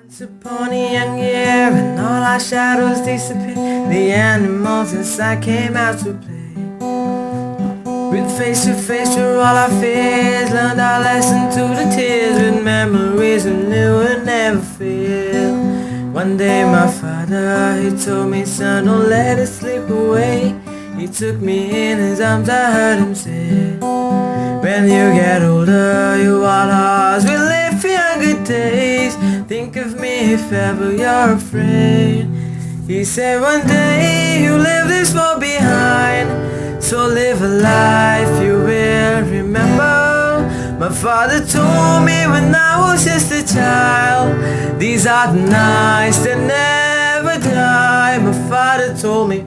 Once upon a young year, and all our shadows disappeared. The animals inside came out to play. With face to face through all our fears, learned our lesson to the tears. With memories we knew would never fail. One day my father, he told me, son, don't let it slip away. He took me in his arms, I heard him say, when you get older, you all ours will live for your good days. Think of me if ever you're afraid. He said one day you leave this world behind, so live a life you will remember. My father told me when I was just a child, these are the nights that never die. My father told me